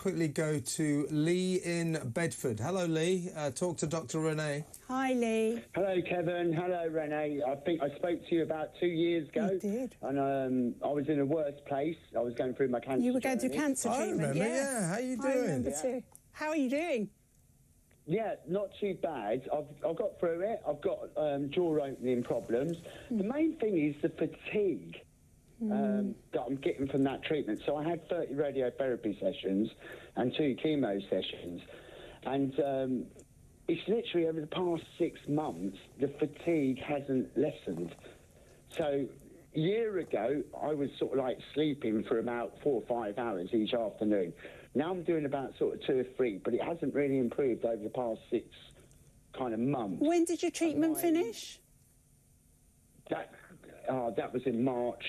Quickly go to Lee in Bedford. Hello, Lee. Talk to Dr. Renee. Hi, Lee. Hello, Kevin. Hello, Renee. I think I spoke to you about 2 years ago. You did. And I was in a worse place. I was going through my cancer. You were going through cancer treatment, I remember, yeah. How are you doing? I remember too. How are you doing? Yeah, not too bad. I've got through it. I've got jaw opening problems. The main thing is the fatigue that I'm getting from that treatment. So I had 30 radiotherapy sessions and 2 chemo sessions. And it's literally over the past 6 months, the fatigue hasn't lessened. So a year ago, I was sort of like sleeping for about 4 or 5 hours each afternoon. Now I'm doing about sort of 2 or 3, but it hasn't really improved over the past 6 kind of months. When did your treatment finish? That was in March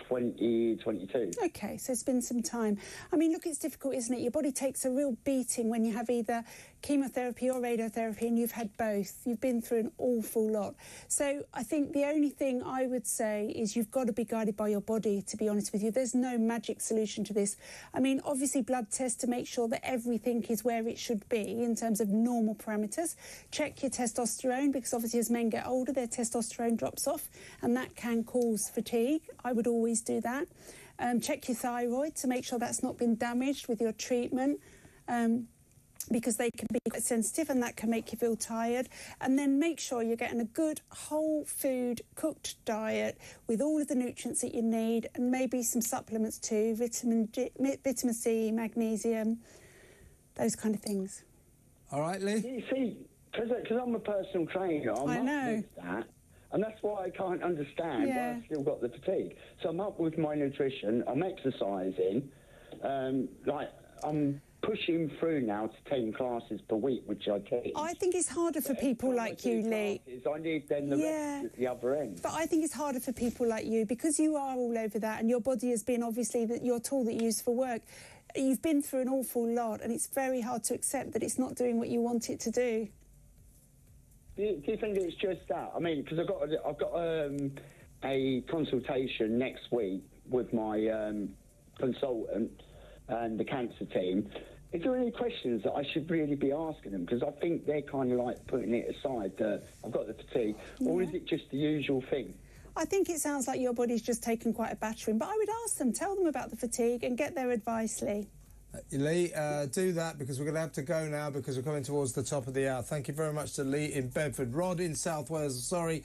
2022. Okay, so it's been some time. I mean, look, it's difficult, isn't it? Your body takes a real beating when you have either chemotherapy or radiotherapy, and you've had both. You've been through an awful lot. So I think the only thing I would say is you've got to be guided by your body, to be honest with you. There's no magic solution to this. I mean, obviously blood tests to make sure that everything is where it should be in terms of normal parameters. Check your testosterone, because obviously as men get older, their testosterone drops off, and that can cause fatigue. I would always do that. Check your thyroid to make sure that's not been damaged with your treatment, because they can be quite sensitive and that can make you feel tired. And then make sure you're getting a good whole food cooked diet with all of the nutrients that you need, and maybe some supplements too, vitamin C, magnesium, those kind of things. All right, Lee? You see, because I'm a personal trainer, I must miss that. And that's why I can't understand why I've still got the fatigue. So I'm up with my nutrition, I'm exercising, I'm pushing through now to 10 classes per week, which I teach. I think it's harder for people like you, Lee. I need then the rest at the other end. But I think it's harder for people like you, because you are all over that, and your body has been obviously your tool that you use for work. You've been through an awful lot, and it's very hard to accept that it's not doing what you want it to do. Do you think it's just that? I mean, because I've got a consultation next week with my consultant and the cancer team. Is there any questions that I should really be asking them? Because I think they're kind of like putting it aside that I've got the fatigue, or is it just the usual thing? I think it sounds like your body's just taken quite a battering, but I would ask them, tell them about the fatigue and get their advice, Lee. Lee, do that, because we're going to have to go now because we're coming towards the top of the hour. Thank you very much to Lee in Bedford. Rod in South Wales, sorry,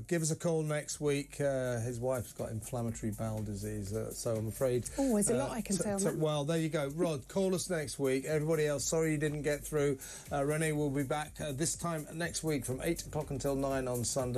give us a call next week. His wife's got inflammatory bowel disease, so I'm afraid... Oh, there's a lot I can tell them. Well, there you go. Rod, call us next week. Everybody else, sorry you didn't get through. Renee will be back this time next week from 8 o'clock until 9 on Sunday.